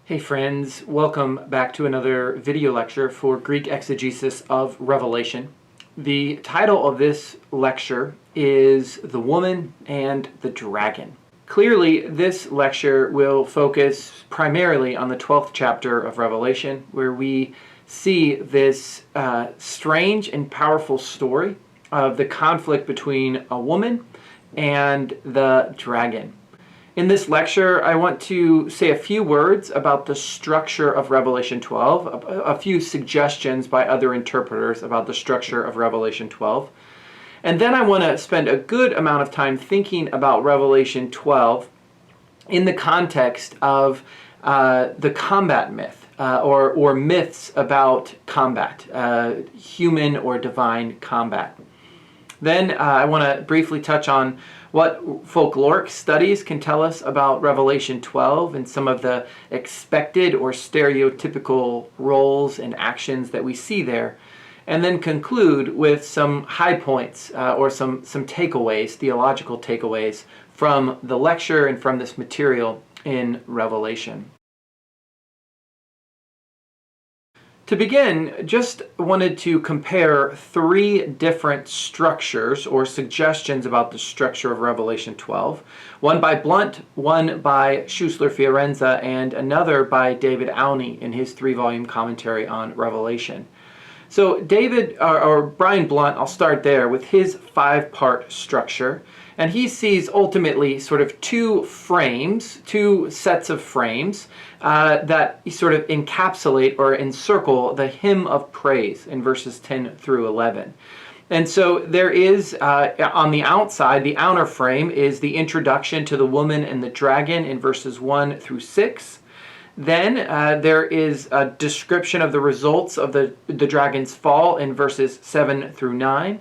Hey friends, welcome back to another video lecture for Greek exegesis of Revelation. The title of this lecture is The Woman and the Dragon. Clearly, this lecture will focus primarily on the 12th chapter of Revelation, where we see this strange and powerful story of the conflict between a woman and the dragon. In this lecture, I want to say a few words about the structure of Revelation 12, a few suggestions by other interpreters about the structure of Revelation 12. And then I want to spend a good amount of time thinking about Revelation 12 in the context of the combat myth, or myths about combat, human or divine combat. Then I want to briefly touch on what folkloric studies can tell us about Revelation 12 and some of the expected or stereotypical roles and actions that we see there. And then conclude with some high points or some takeaways, theological takeaways from the lecture and from this material in Revelation. To begin, just wanted to compare three different structures or suggestions about the structure of Revelation 12. One by Blunt, one by Schussler Fiorenza, and another by David Aune in his 3-volume commentary on Revelation. So Brian Blunt, I'll start there with his 5-part structure. And he sees ultimately sort of two sets of frames that sort of encapsulate or encircle the hymn of praise in verses 10 through 11. And so there is, on the outside, the outer frame is the introduction to the woman and the dragon in verses 1 through 6. Then there is a description of the results of the dragon's fall in verses 7 through 9.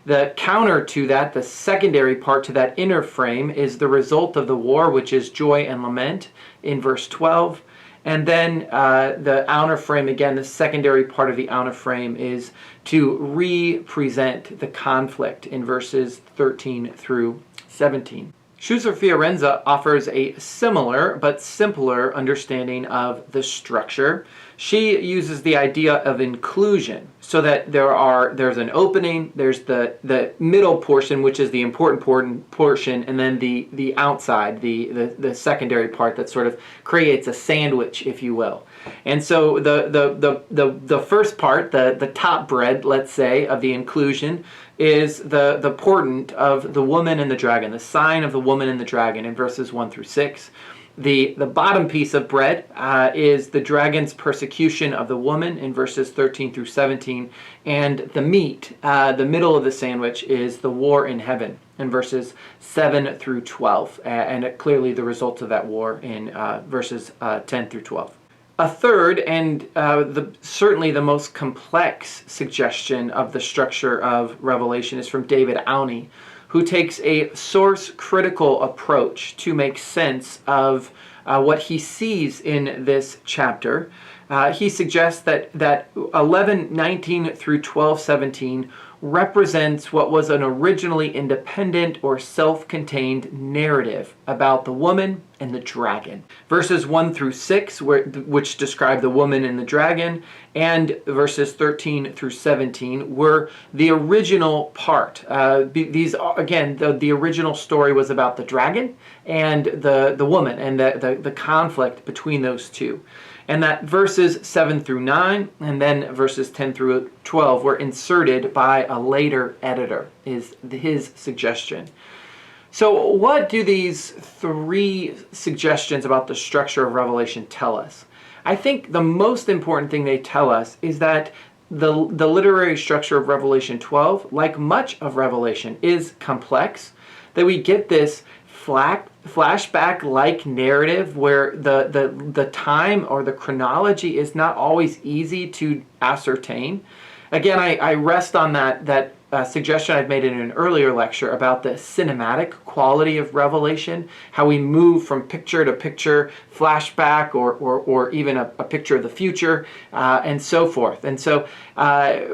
The counter to that, the secondary part to that inner frame, is the result of the war, which is joy and lament in verse 12. And then the outer frame, again, the secondary part of the outer frame is to re-present the conflict in verses 13 through 17. Schussler Fiorenza offers a similar but simpler understanding of the structure. She uses the idea of inclusion, so that there's an opening, there's the middle portion, which is the important portion, and then the outside, the secondary part that sort of creates a sandwich, if you will. And so the first part, the top bread, let's say, of the inclusion is the portent of the woman and the dragon, the sign of the woman and the dragon in verses 1 through 6. The bottom piece of bread is the dragon's persecution of the woman in verses 13 through 17. And the meat, the middle of the sandwich, is the war in heaven in verses 7 through 12. And clearly the results of that war in verses 10 through 12. A third, and certainly the most complex suggestion of the structure of Revelation is from David Aune, who takes a source-critical approach to make sense of what he sees in this chapter. He suggests that 11:19 through 12:17 represents what was an originally independent or self-contained narrative about the woman and the dragon. Verses 1 through 6, which describe the woman and the dragon, and verses 13 through 17 were the original part. These, again, the original story was about the dragon and the woman and the conflict between those two. And that verses 7 through 9 and then verses 10 through 12 were inserted by a later editor, is his suggestion. So what do these three suggestions about the structure of Revelation tell us? I think the most important thing they tell us is that the literary structure of Revelation 12, like much of Revelation, is complex, that we get this flashback-like narrative where the time or the chronology is not always easy to ascertain. Again, I rest on that suggestion I've made in an earlier lecture about the cinematic quality of Revelation, how we move from picture to picture, flashback, or even a picture of the future, and so forth. And so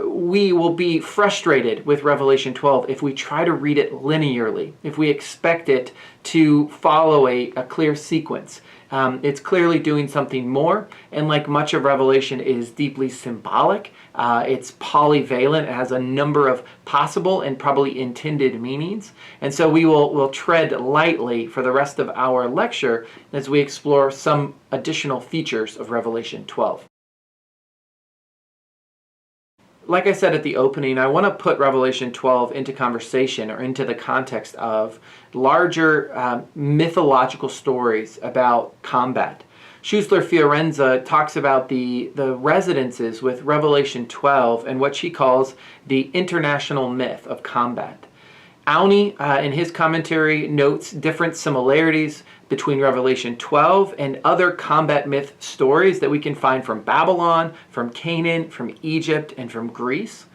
we will be frustrated with Revelation 12 if we try to read it linearly, if we expect it to follow a clear sequence. It's clearly doing something more, and like much of Revelation, it is deeply symbolic. It's polyvalent. It has a number of possible and probably intended meanings. And so we'll tread lightly for the rest of our lecture as we explore some additional features of Revelation 12. Like I said at the opening, I want to put Revelation 12 into conversation or into the context of larger mythological stories about combat. Schussler Fiorenza talks about the resonances with Revelation 12 and what she calls the international myth of combat. Auni, in his commentary, notes different similarities between Revelation 12 and other combat myth stories that we can find from Babylon, from Canaan, from Egypt, and from Greece.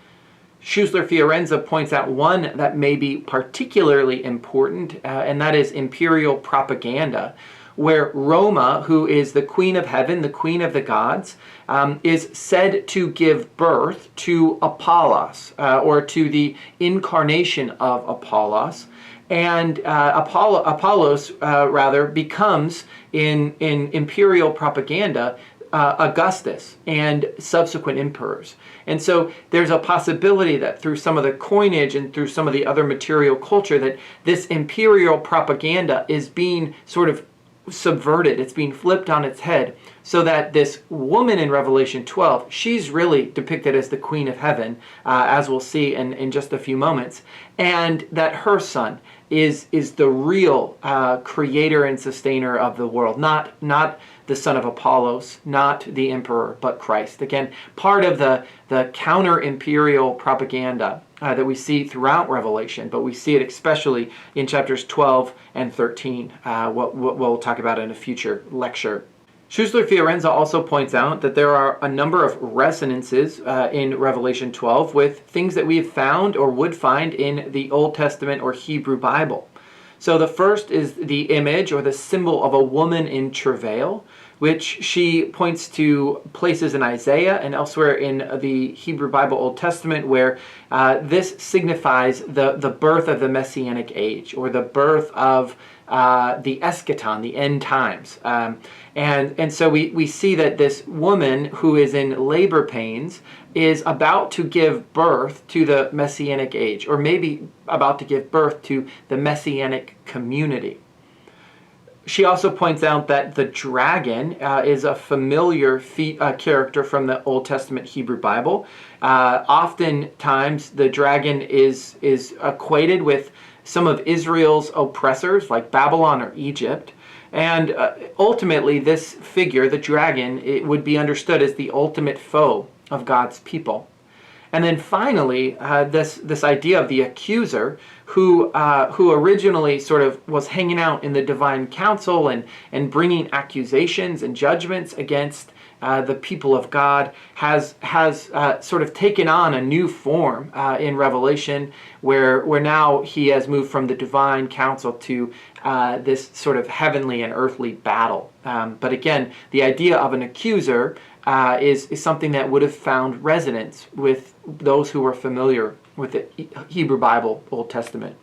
Schussler Fiorenza points out one that may be particularly important, and that is imperial propaganda, where Roma, who is the queen of heaven, the queen of the gods, is said to give birth to Apollos, or to the incarnation of Apollos. And Apollos becomes, in imperial propaganda, Augustus and subsequent emperors. And so there's a possibility that through some of the coinage and through some of the other material culture that this imperial propaganda is being sort of subverted. It's being flipped on its head, so that this woman in Revelation 12, she's really depicted as the queen of heaven, as we'll see in just a few moments, and that her son is the real creator and sustainer of the world, not the son of Apollos, not the emperor, but Christ. Again, part of the counter-imperial propaganda that we see throughout Revelation, but we see it especially in chapters 12 and 13, what we'll talk about in a future lecture. Schussler Fiorenza also points out that there are a number of resonances in Revelation 12 with things that we have found or would find in the Old Testament or Hebrew Bible. So the first is the image or the symbol of a woman in travail, which she points to places in Isaiah and elsewhere in the Hebrew Bible Old Testament where this signifies the birth of the Messianic age, or the birth of the eschaton, the end times. And so we see that this woman who is in labor pains is about to give birth to the Messianic age, or maybe about to give birth to the Messianic community. She also points out that the dragon is a familiar character from the Old Testament Hebrew Bible. Oftentimes, the dragon is equated with some of Israel's oppressors, like Babylon or Egypt. And ultimately, this figure, the dragon, it would be understood as the ultimate foe of God's people. And then finally, this idea of the accuser, who originally sort of was hanging out in the divine council and bringing accusations and judgments against the people of God, has sort of taken on a new form in Revelation, where now he has moved from the divine council to this sort of heavenly and earthly battle. But again, the idea of an accuser is something that would have found resonance with those who were familiar with the Hebrew Bible, Old Testament.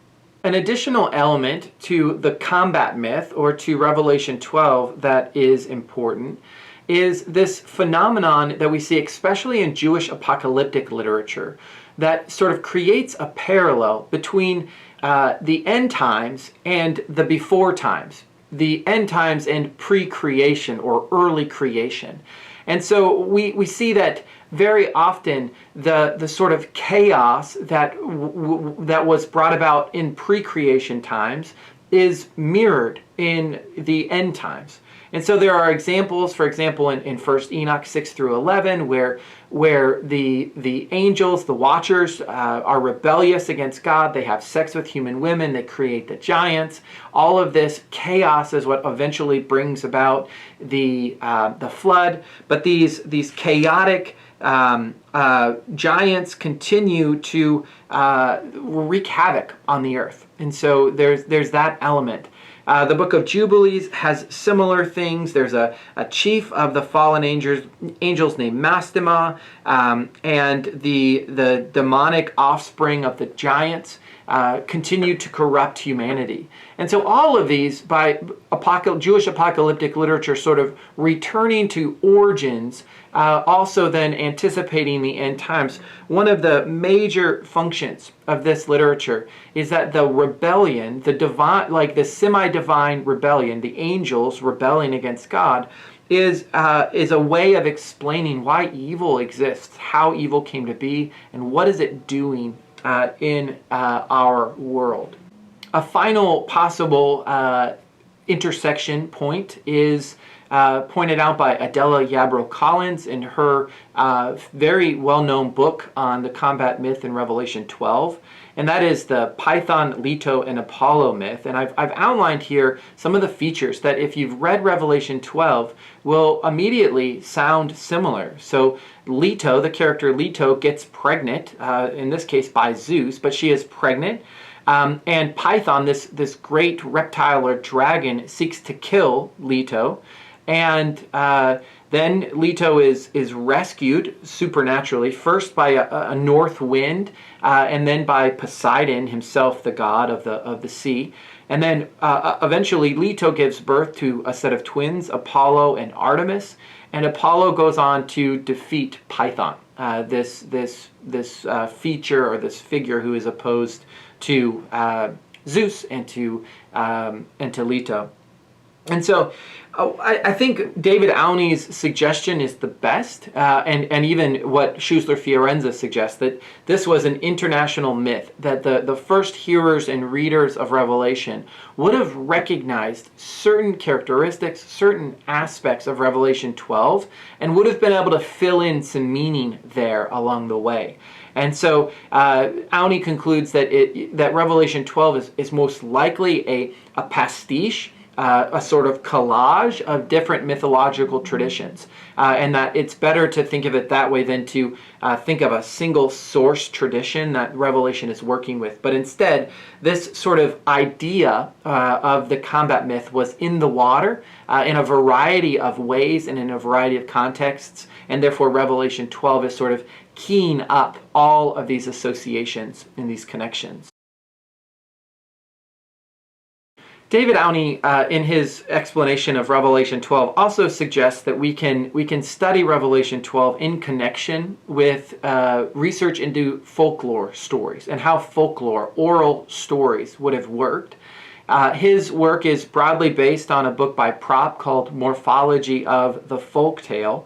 An additional element to the combat myth, or to Revelation 12, that is important is this phenomenon that we see especially in Jewish apocalyptic literature that sort of creates a parallel between the end times and the before times, the end times and pre-creation or early creation. And so we see that very often the sort of chaos that was brought about in pre-creation times is mirrored in the end times. And so there are examples, for example, in 1 Enoch 6 through 11, where the angels, the watchers, are rebellious against God. They have sex with human women. They create the giants. All of this chaos is what eventually brings about the flood. But these chaotic giants continue to wreak havoc on the earth. And so there's that element. The book of Jubilees has similar things. There's a chief of the fallen angels named Mastema, and the demonic offspring of the giants continued to corrupt humanity. And so all of these, by Jewish apocalyptic literature sort of returning to origins, also then anticipating the end times. One of the major functions of this literature is that the rebellion, the divine, like the semi-divine rebellion, the angels rebelling against God, is a way of explaining why evil exists, how evil came to be, and what is it doing in our world. A final possible intersection point is pointed out by Adela Yarbrough-Collins in her very well-known book on the combat myth in Revelation 12, and that is the Python, Leto, and Apollo myth. And I've outlined here some of the features that, if you've read Revelation 12, will immediately sound similar. So Leto, the character Leto, gets pregnant, in this case by Zeus, but she is pregnant. And Python, this great reptile or dragon, seeks to kill Leto. And then Leto is rescued supernaturally, first by a north wind, and then by Poseidon himself, the god of the sea. And then eventually Leto gives birth to a set of twins, Apollo and Artemis. And Apollo goes on to defeat Python, this feature or this figure who is opposed to Zeus and to Leto. And so I think David Auney's suggestion is the best, and even what Schussler Fiorenza suggests, that this was an international myth, that the first hearers and readers of Revelation would have recognized certain characteristics, certain aspects of Revelation 12, and would have been able to fill in some meaning there along the way. And so Auney concludes that that Revelation 12 is most likely a pastiche, a sort of collage of different mythological traditions, and that it's better to think of it that way than to think of a single source tradition that Revelation is working with. But instead, this sort of idea of the combat myth was in the water in a variety of ways and in a variety of contexts, and therefore Revelation 12 is sort of keying up all of these associations and these connections. David Auney, in his explanation of Revelation 12, also suggests that we can study Revelation 12 in connection with research into folklore stories and how folklore, oral stories, would have worked. His work is broadly based on a book by Propp called Morphology of the Folktale.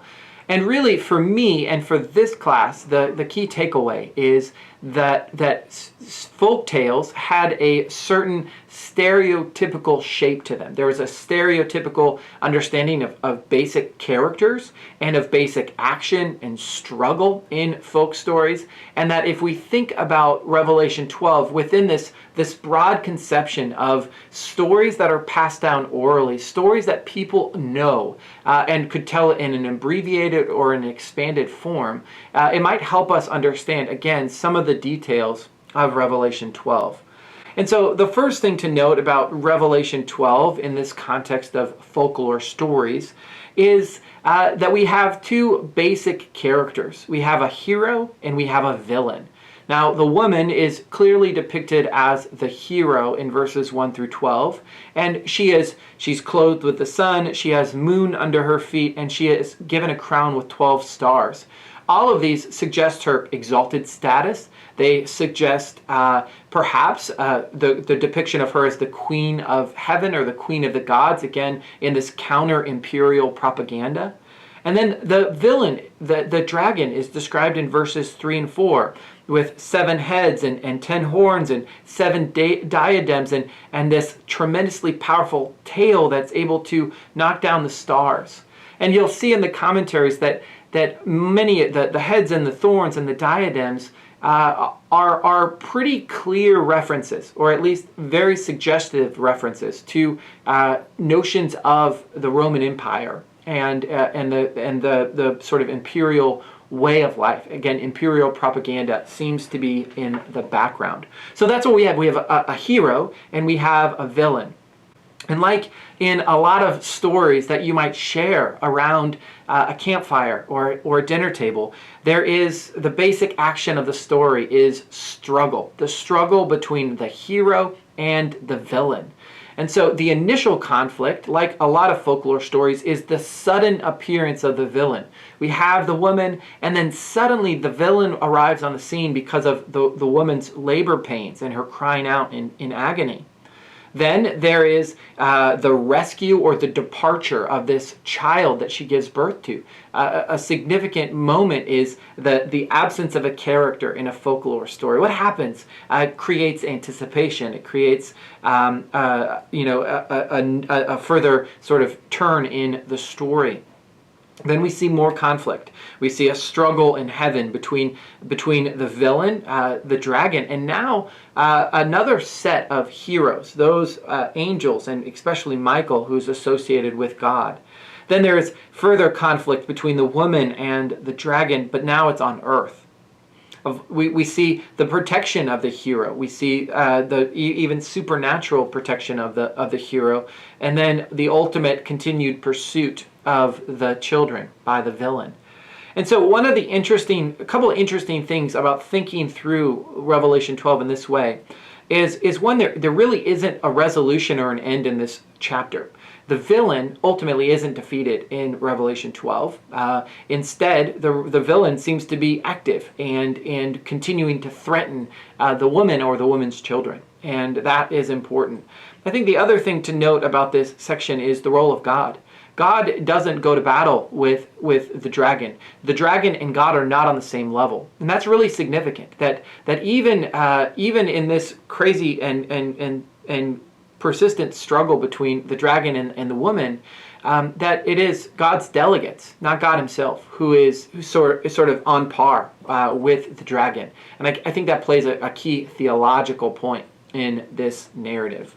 And really, for me and for this class, the key takeaway is that folk tales had a certain stereotypical shape to them. There was a stereotypical understanding of basic characters and of basic action and struggle in folk stories, and that if we think about Revelation 12 within this broad conception of stories that are passed down orally, stories that people know and could tell in an abbreviated or an expanded form, it might help us understand, again, some of the details of Revelation 12. And so the first thing to note about Revelation 12 in this context of folklore stories is that we have two basic characters. We have a hero and we have a villain. Now, the woman is clearly depicted as the hero in verses 1 through 12, and she's clothed with the sun, she has moon under her feet, and she is given a crown with 12 stars. All of these suggest her exalted status. They suggest perhaps the depiction of her as the queen of heaven or the queen of the gods, again, in this counter-imperial propaganda. And then the villain, the dragon, is described in verses 3 and 4 with 7 heads and 10 horns and 7 diadems and this tremendously powerful tail that's able to knock down the stars. And you'll see in the commentaries that many of the heads and the thorns and the diadems are pretty clear references, or at least very suggestive references to notions of the Roman Empire and the sort of imperial way of life. Again, imperial propaganda seems to be in the background. So that's what we have. We have a hero and we have a villain. And like in a lot of stories that you might share around a campfire or a dinner table, there is the basic action of the story is struggle. The struggle between the hero and the villain. And so the initial conflict, like a lot of folklore stories, is the sudden appearance of the villain. We have the woman, and then suddenly the villain arrives on the scene because of the woman's labor pains and her crying out in agony. Then there is the rescue or the departure of this child that she gives birth to. A significant moment is the absence of a character in a folklore story. What happens? It creates anticipation. It creates a further sort of turn in the story. Then we see more conflict. We see a struggle in heaven between the villain, the dragon, and now another set of heroes, those angels, and especially Michael, who's associated with God. Then there is further conflict between the woman and the dragon, but now it's on earth. We see the protection of the hero. We see the even supernatural protection of the hero, and then the ultimate continued pursuit of the children by the villain. And so a couple of interesting things about thinking through Revelation 12 in this way is one, there really isn't a resolution or an end in this chapter. The villain ultimately isn't defeated in Revelation 12. Instead, the villain seems to be active and continuing to threaten the woman or the woman's children. And that is important. I think the other thing to note about this section is the role of God. God doesn't go to battle with the dragon. The dragon and God are not on the same level. And that's really significant, that even in this crazy and persistent struggle between the dragon and the woman, that it is God's delegates, not God himself, who's sort of on par with the dragon. And I think that plays a key theological point in this narrative.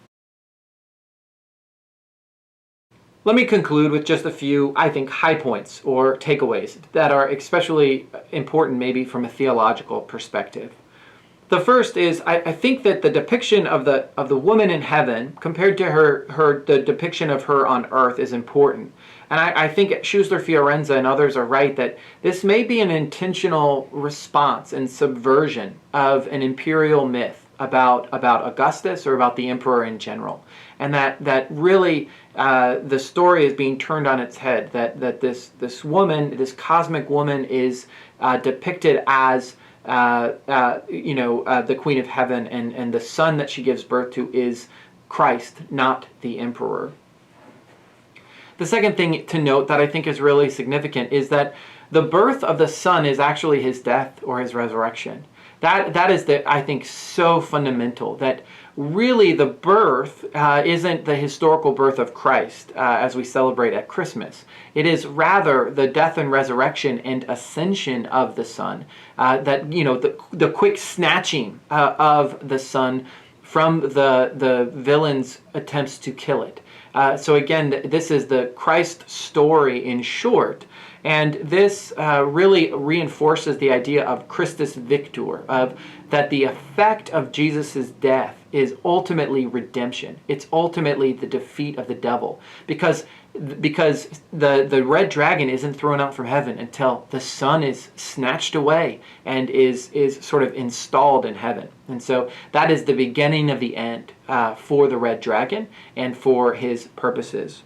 Let me conclude with just a few, I think, high points or takeaways that are especially important maybe from a theological perspective. The first is I think that the depiction of the woman in heaven compared to the depiction of her on earth is important. And I think Schussler, Fiorenza, and others are right that this may be an intentional response and subversion of an imperial myth about Augustus or about the emperor in general. And that really the story is being turned on its head, that this woman, this cosmic woman, is depicted as the Queen of Heaven, and the son that she gives birth to is Christ, not the emperor. The second thing to note that I think is really significant is that the birth of the son is actually his death or his resurrection. That is, I think, so fundamental that really the birth isn't the historical birth of Christ as we celebrate at Christmas. It is rather the death and resurrection and ascension of the Son, the quick snatching of the Son from the villain's attempts to kill it. So again, this is the Christ story in short. And this really reinforces the idea of Christus Victor, that the effect of Jesus' death is ultimately redemption. It's ultimately the defeat of the devil. Because the red dragon isn't thrown out from heaven until the Son is snatched away and is sort of installed in heaven. And so that is the beginning of the end for the red dragon and for his purposes.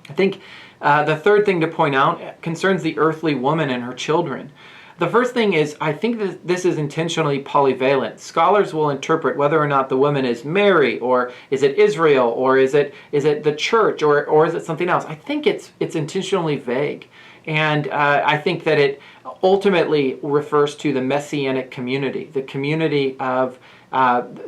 I think the third thing to point out concerns the earthly woman and her children. The first thing is, I think that this is intentionally polyvalent. Scholars will interpret whether or not the woman is Mary, or is it Israel, or is it the church, or is it something else. I think it's intentionally vague. And I think that it ultimately refers to the Messianic community, the community of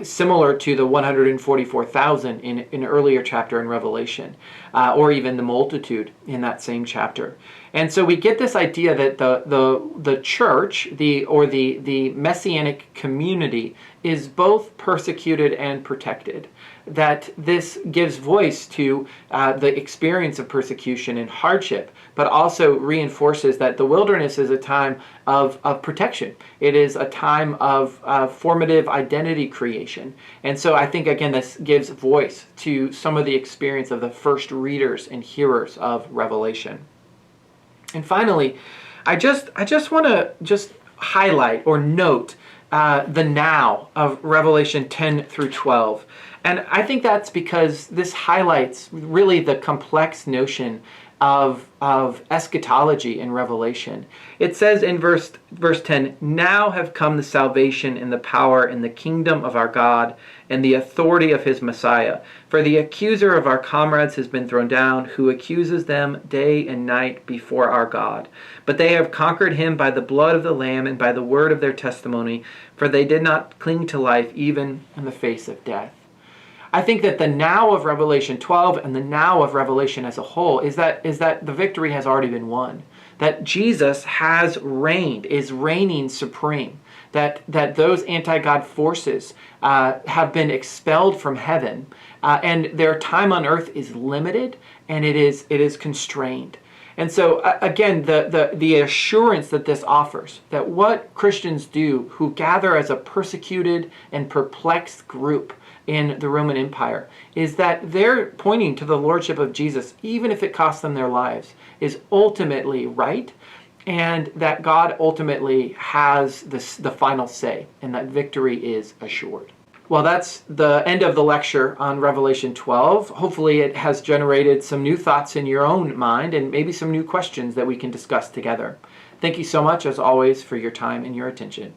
similar to the 144,000 in an earlier chapter in Revelation, or even the multitude in that same chapter. And so we get this idea that the church, the messianic community, is both persecuted and protected. That this gives voice to the experience of persecution and hardship, but also reinforces that the wilderness is a time of protection. It is a time of formative identity creation. And so I think, again, this gives voice to some of the experience of the first readers and hearers of Revelation. And finally, I just want to just highlight or note the now of Revelation 10 through 12. And I think that's because this highlights really the complex notion of eschatology in Revelation. It says in verse 10, "Now have come the salvation and the power and the kingdom of our God and the authority of his Messiah. For the accuser of our comrades has been thrown down, who accuses them day and night before our God. But they have conquered him by the blood of the Lamb and by the word of their testimony, for they did not cling to life even in the face of death." I think that the now of Revelation 12 and the now of Revelation as a whole is that the victory has already been won. That Jesus has reigned, is reigning supreme. That those anti-God forces have been expelled from heaven, and their time on earth is limited and it is constrained. And so again, the assurance that this offers, that what Christians do who gather as a persecuted and perplexed group in the Roman Empire, is that they're pointing to the lordship of Jesus, even if it costs them their lives, is ultimately right, and that God ultimately has the final say, and that victory is assured. Well, that's the end of the lecture on Revelation 12. Hopefully it has generated some new thoughts in your own mind and maybe some new questions that we can discuss together. Thank you so much, as always, for your time and your attention.